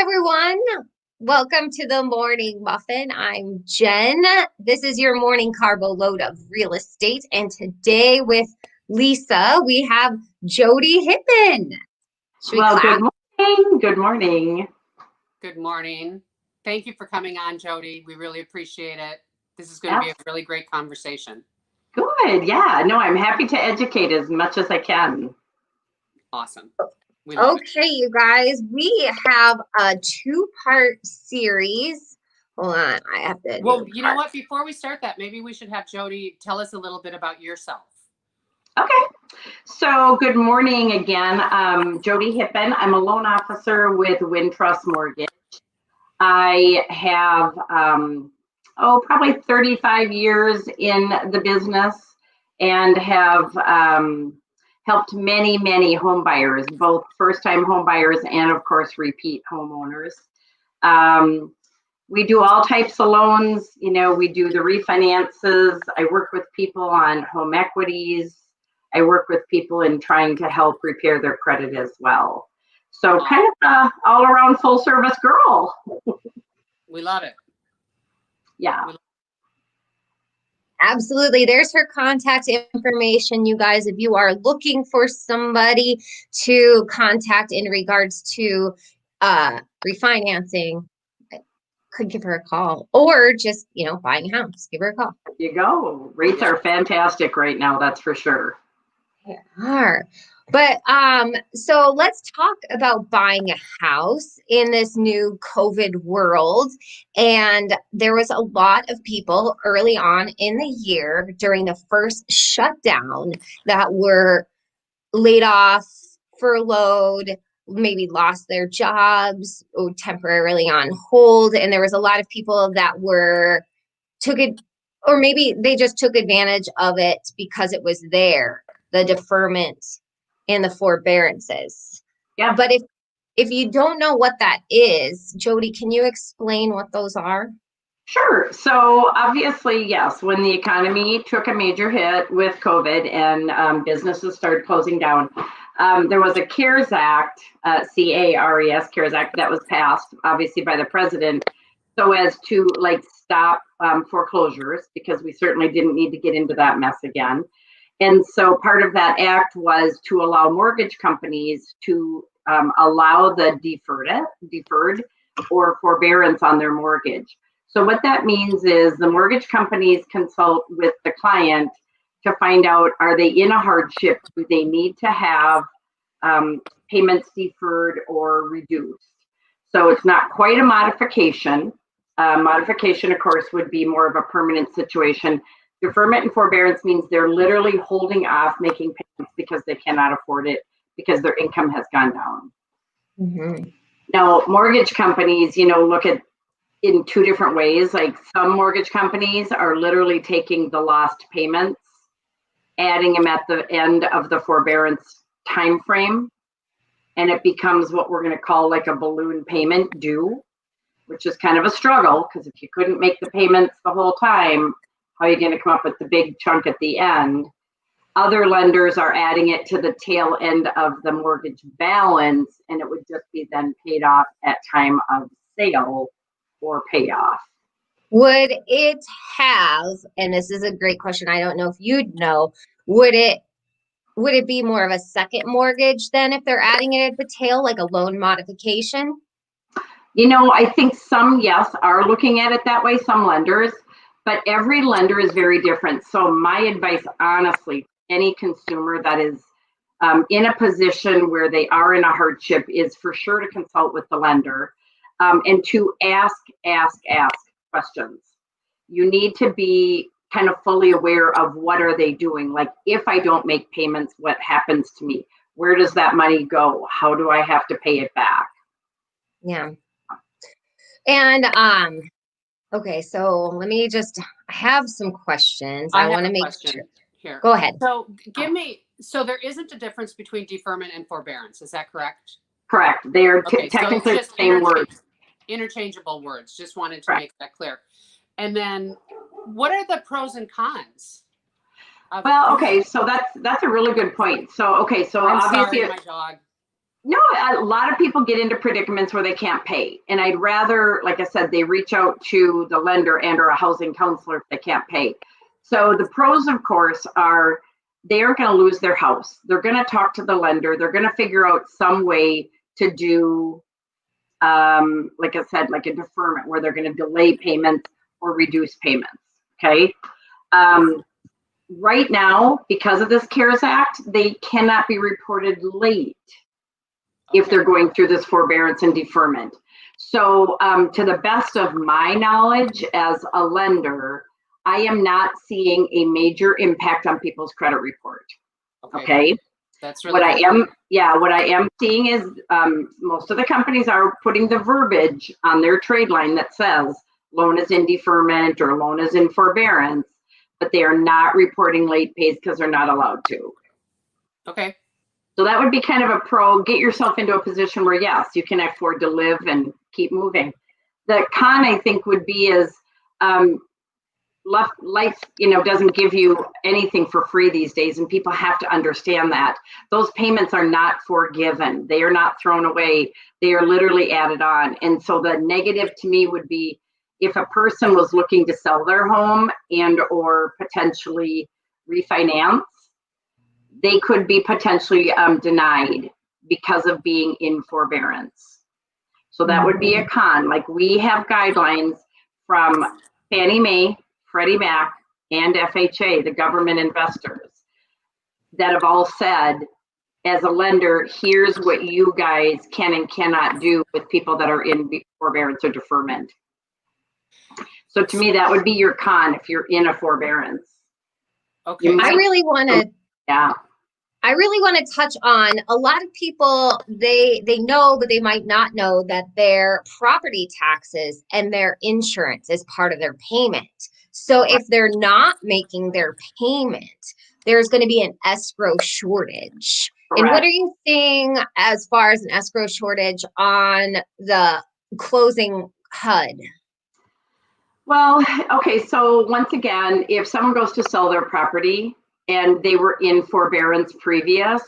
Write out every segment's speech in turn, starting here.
everyone. Welcome to the Morning Muffin. I'm Jen. This is your morning carbo load of real estate. And today with Lisa, we have Jody Hippen. Well, good morning. Good morning. Good morning. Thank you for coming on, Jody. We really appreciate it. This is going to be a really great conversation. Good. Yeah. No, I'm happy to educate as much as I can. Awesome. Okay, you guys, we have a two-part series. Hold on, I have to. Well, you know what? Before we start that, maybe we should have Jody tell us a little bit about yourself. Okay. So good morning again. Jody Hippen. I'm a loan officer with Wintrust Mortgage. I have, probably 35 years in the business and have helped many home buyers, both first-time home buyers and, of course, repeat homeowners. We do all types of loans. You know, we do the refinances. I work with people on home equities. I work with people in trying to help repair their credit as well. So kind of a all-around full-service girl. We love it. Yeah. Absolutely. There's her contact information, you guys, if you are looking for somebody to contact in regards to refinancing, could give her a call, or just, buying a house, give her a call. There you go. Rates are fantastic right now, that's for sure. They are. But so let's talk about buying a house in this new COVID world. And there was a lot of people early on in the year during the first shutdown that were laid off, furloughed, maybe lost their jobs or temporarily on hold. And there was a lot of people that took it, or maybe they just took advantage of it because it was there, the deferment and the forbearances. Yeah. But if you don't know what that is, Jody, can you explain what those are? Sure. So obviously, yes, when the economy took a major hit with COVID and businesses started closing down, there was a CARES Act, CARES, CARES Act, that was passed, obviously, by the president, so as to stop foreclosures, because we certainly didn't need to get into that mess again. And so part of that act was to allow mortgage companies to allow the deferred or forbearance on their mortgage. So what that means is the mortgage companies consult with the client to find out, are they in a hardship? Do they need to have payments deferred or reduced? So it's not quite a modification. Modification, of course, would be more of a permanent situation. Deferment and forbearance means they're literally holding off making payments because they cannot afford it, because their income has gone down. Mm-hmm. Now, mortgage companies, look at in two different ways. Like some mortgage companies are literally taking the lost payments, adding them at the end of the forbearance time frame, and it becomes what we're going to call like a balloon payment due, which is kind of a struggle, because if you couldn't make the payments the whole time, how are you going to come up with the big chunk at the end? Other lenders are adding it to the tail end of the mortgage balance, and it would just be then paid off at time of sale or payoff. Would it have, and this is a great question, I don't know if you'd know, would it be more of a second mortgage then if they're adding it at the tail, like a loan modification? I think some, yes, are looking at it that way, some lenders, but every lender is very different. So my advice, honestly, any consumer that is in a position where they are in a hardship is for sure to consult with the lender and to ask questions. You need to be kind of fully aware of what are they doing. Like, if I don't make payments, what happens to me? Where does that money go? How do I have to pay it back? Yeah. And okay, so let me I have some questions. I want to make sure. Here. Go ahead. So there isn't a difference between deferment and forbearance, is that correct? Correct. They are technically the same words. Interchangeable words. Just wanted to make that clear. And then what are the pros and cons? Well, okay, so that's a really good point. So, okay, so I'm obviously, sorry, my dog. No, a lot of people get into predicaments where they can't pay. And I'd rather, like I said, they reach out to the lender and or a housing counselor if they can't pay. So the pros, of course, are they aren't going to lose their house. They're going to talk to the lender. They're going to figure out some way to do, like I said, like a deferment where they're going to delay payments or reduce payments. Okay. Right now, because of this CARES Act, they cannot be reported late if they're going through this forbearance and deferment. So to the best of my knowledge as a lender, I am not seeing a major impact on people's credit report. Okay. That's really what I am seeing is most of the companies are putting the verbiage on their trade line that says loan is in deferment or loan is in forbearance, but they are not reporting late pays because they're not allowed to. Okay. So that would be kind of a pro. Get yourself into a position where, yes, you can afford to live and keep moving. The con, I think, would be is life, doesn't give you anything for free these days, and people have to understand that. Those payments are not forgiven. They are not thrown away. They are literally added on. And so the negative to me would be if a person was looking to sell their home and or potentially refinance, they could be potentially denied because of being in forbearance. So that would be a con. Like we have guidelines from Fannie Mae, Freddie Mac, and FHA, the government investors, that have all said, as a lender, here's what you guys can and cannot do with people that are in forbearance or deferment. So to me, that would be your con if you're in a forbearance. Okay. I really want to. Yeah. I really want to touch on a lot of people, they know, but they might not know that their property taxes and their insurance is part of their payment. So if they're not making their payment, there's going to be an escrow shortage. Correct. And what are you seeing as far as an escrow shortage on the closing HUD? Well, okay, so once again, if someone goes to sell their property and they were in forbearance previous,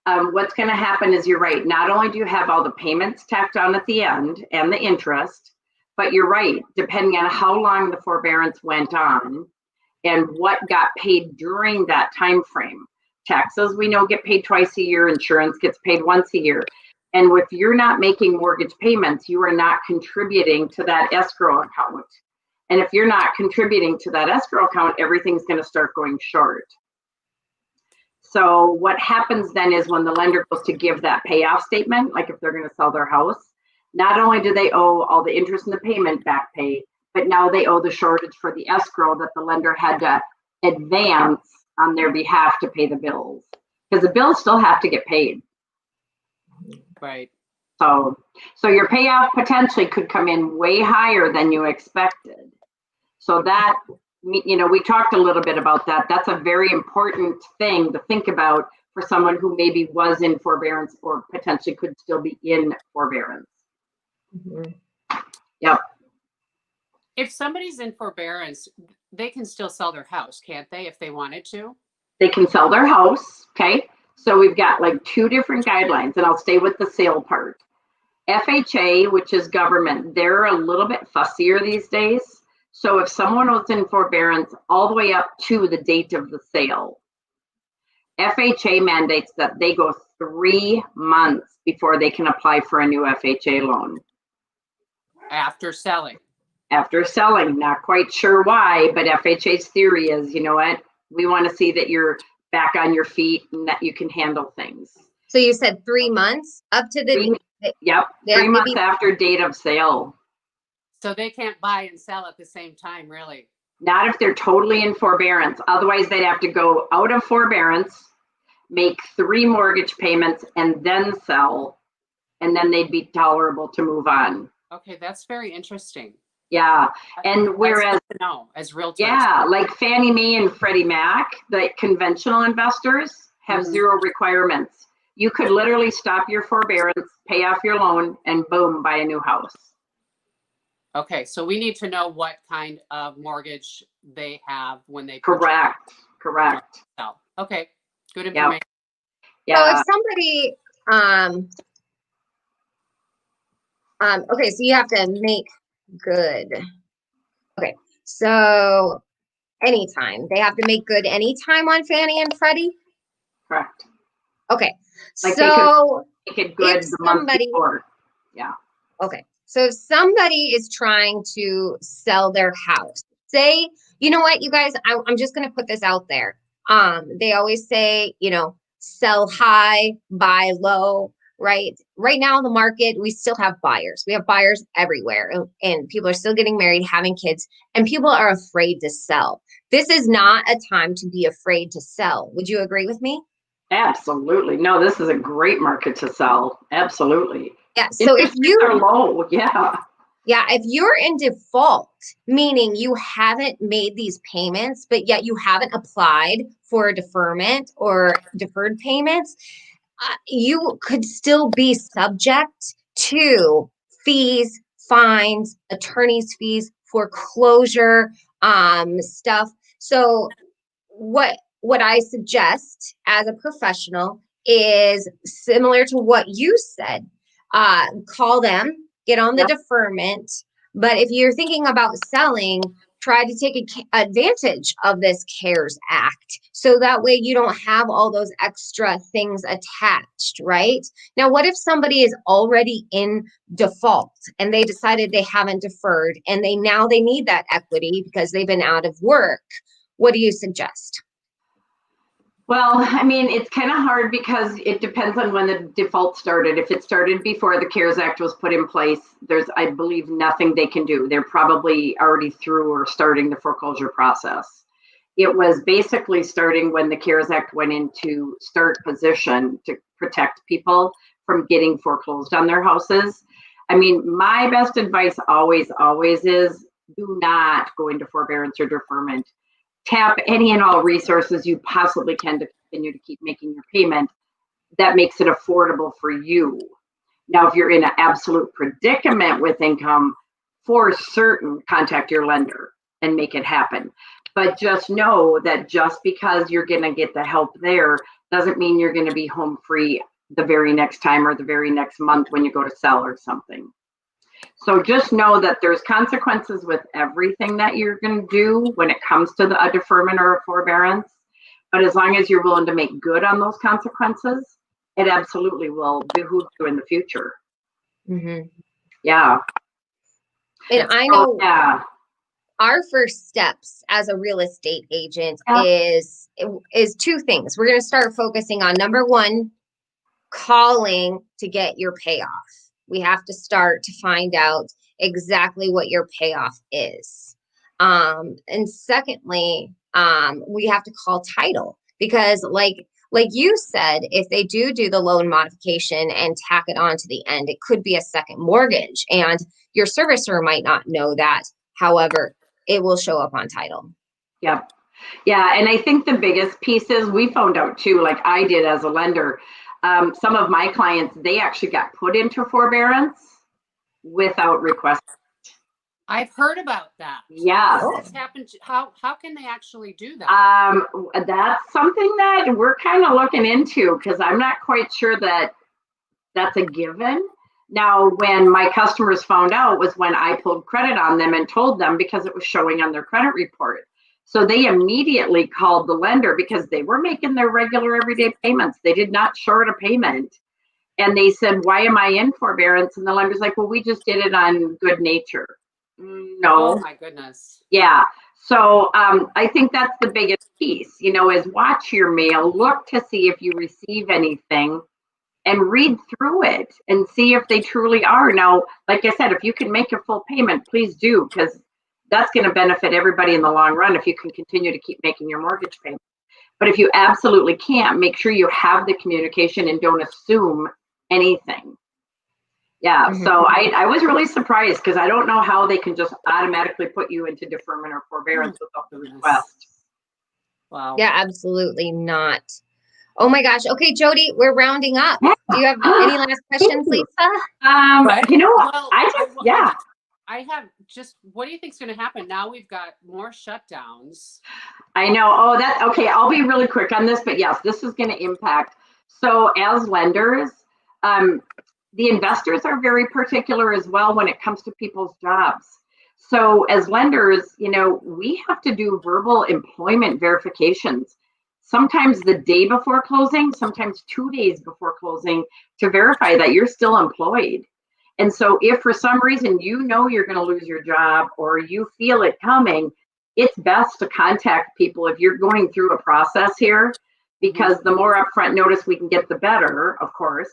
what's going to happen is, you're right, not only do you have all the payments tacked on at the end and the interest, but you're right, depending on how long the forbearance went on and what got paid during that time frame. Taxes, we know, get paid twice a year. Insurance gets paid once a year. And if you're not making mortgage payments, you are not contributing to that escrow account. And if you're not contributing to that escrow account, everything's going to start going short. So what happens then is when the lender goes to give that payoff statement, like if they're going to sell their house, not only do they owe all the interest and the payment back pay, but now they owe the shortage for the escrow that the lender had to advance on their behalf to pay the bills, because the bills still have to get paid. Right. So your payoff potentially could come in way higher than you expected. So that, we talked a little bit about that. That's a very important thing to think about for someone who maybe was in forbearance or potentially could still be in forbearance. Yep. If somebody's in forbearance, they can still sell their house, can't they, if they wanted to? They can sell their house. Okay. So we've got like two different guidelines, and I'll stay with the sale part. FHA, which is government, they're a little bit fussier these days. So if someone was in forbearance all the way up to the date of the sale, FHA mandates that they go 3 months before they can apply for a new FHA loan. After selling. After selling, not quite sure why, but FHA's theory is, you know what, we want to see that you're back on your feet and that you can handle things. So you said 3 months up to the... Yep, 3 months after date of sale. So they can't buy and sell at the same time, really? Not if they're totally in forbearance. Otherwise, they'd have to go out of forbearance, make 3 mortgage payments, and then sell, and then they'd be tolerable to move on. Okay, that's very interesting. Yeah, and whereas, no, as realtors. Yeah, like Fannie Mae and Freddie Mac, the conventional investors have 0 requirements. You could literally stop your forbearance, pay off your loan, and boom, buy a new house. Okay, so we need to know what kind of mortgage they have when they Correct. Okay, good information. Yeah. So if somebody Okay, so you have to make good. Okay, so anytime. They have to make good anytime on Fannie and Freddie? Correct. Okay, Like they could so make it good if the month somebody, before. Yeah. okay, so if somebody is trying to sell their house, say, you know what, you guys, I'm just going to put this out there. They always say, you know, sell high, buy low, right? Right now in the market, we still have buyers. We have buyers everywhere, and people are still getting married, having kids, and people are afraid to sell. This is not a time to be afraid to sell. Would you agree with me? Absolutely. No, this is a great market to sell. Absolutely. Yeah. So if Interest rates are low. Yeah. yeah, if you're in default, meaning you haven't made these payments, but yet you haven't applied for a deferment or deferred payments, you could still be subject to fees, fines, attorney's fees, foreclosure, stuff. So what I suggest as a professional is similar to what you said. Call them, get on the Yep. deferment. But if you're thinking about selling, try to take advantage of this CARES Act. So that way you don't have all those extra things attached, right? Now, what if somebody is already in default and they decided they haven't deferred and they need that equity because they've been out of work? What do you suggest? Well, I mean, it's kind of hard because it depends on when the default started. If it started before the CARES Act was put in place, there's, I believe, nothing they can do. They're probably already through or starting the foreclosure process. It was basically starting when the CARES Act went into start position to protect people from getting foreclosed on their houses. I mean, my best advice always is do not go into forbearance or deferment. Tap any and all resources you possibly can to continue to keep making your payment. That makes it affordable for you. Now, if you're in an absolute predicament with income, for certain, contact your lender and make it happen. But just know that just because you're going to get the help there doesn't mean you're going to be home free the very next time or the very next month when you go to sell or something. So just know that there's consequences with everything that you're going to do when it comes to a deferment or a forbearance. But as long as you're willing to make good on those consequences, it absolutely will behoove you in the future. Mm-hmm. Yeah. And I know yeah. our first steps as a real estate agent Yeah. is two things. We're going to start focusing on number one, calling to get your payoff. We have to start to find out exactly what your payoff is. And secondly, we have to call title because like you said, if they do the loan modification and tack it on to the end, it could be a second mortgage and your servicer might not know that. However, it will show up on title. Yep. Yeah. And I think the biggest piece is we found out too, like I did as a lender, some of my clients, they actually got put into forbearance without request. I've heard about that. Yes. How does this happen? How can they actually do that? That's something that we're kind of looking into because I'm not quite sure that that's a given. Now, when my customers found out was when I pulled credit on them and told them because it was showing on their credit report. So they immediately called the lender because they were making their regular everyday payments. They did not short a payment. And they said, why am I in forbearance? And the lender's like, well, we just did it on good nature. No. Oh my goodness. Yeah. So I think that's the biggest piece, is watch your mail, look to see if you receive anything and read through it and see if they truly are. Now, like I said, if you can make a full payment, please do, because that's going to benefit everybody in the long run if you can continue to keep making your mortgage payment. But if you absolutely can't, make sure you have the communication and don't assume anything. Yeah, Mm-hmm. so I was really surprised because I don't know how they can just automatically put you into deferment or forbearance without the request. Wow. Yeah, absolutely not. Oh my gosh. Okay, Jody, we're rounding up. Do you have any last questions, Lisa? I have just, what do you think is going to happen? Now we've got more shutdowns. I know. Okay. I'll be really quick on this, but yes, this is going to impact. So as lenders, The investors are very particular as well when it comes to people's jobs. So as lenders, we have to do verbal employment verifications, sometimes the day before closing, sometimes 2 days before closing, to verify that you're still employed. And so if for some reason you're going to lose your job or you feel it coming, it's best to contact people if you're going through a process here, because the more upfront notice we can get, the better, of course.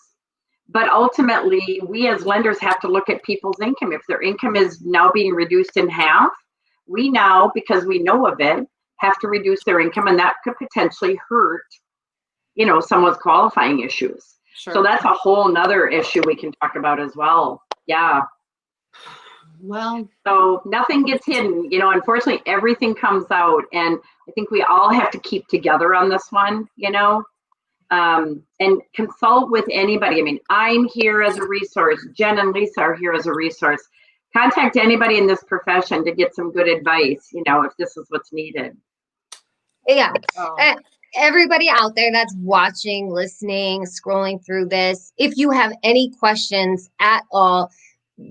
But ultimately, we as lenders have to look at people's income. If their income is now being reduced in half, we now, because we know of it, have to reduce their income, and that could potentially hurt, someone's qualifying issues. Sure. So that's a whole nother issue we can talk about as well. Yeah. Well, so nothing gets hidden. Unfortunately, everything comes out, and I think we all have to keep together on this one, and consult with anybody. I mean, I'm here as a resource. Jen and Lisa are here as a resource. Contact anybody in this profession to get some good advice, if this is what's needed. Yeah. oh, Everybody out there that's watching, listening, scrolling through this, if you have any questions at all,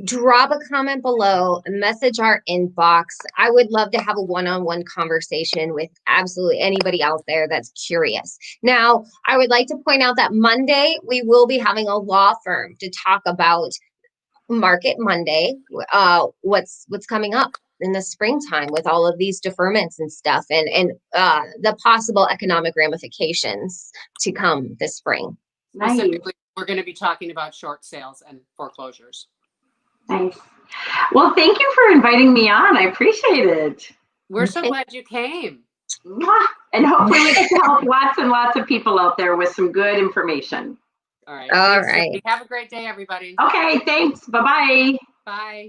drop a comment below, message our inbox. I would love to have a one-on-one conversation with absolutely anybody out there that's curious. Now, I would like to point out that Monday, we will be having a law firm to talk about Market Monday, what's coming up in the springtime with all of these deferments and stuff, and the possible economic ramifications to come this spring. specifically, we're going to be talking about short sales and foreclosures. Nice. Well, thank you for inviting me on. I appreciate it. We're so glad you came. And hopefully we can help lots and lots of people out there with some good information. All right. All Thanks, right. Jody. Have a great day, everybody. Okay, thanks. Bye-bye. Bye.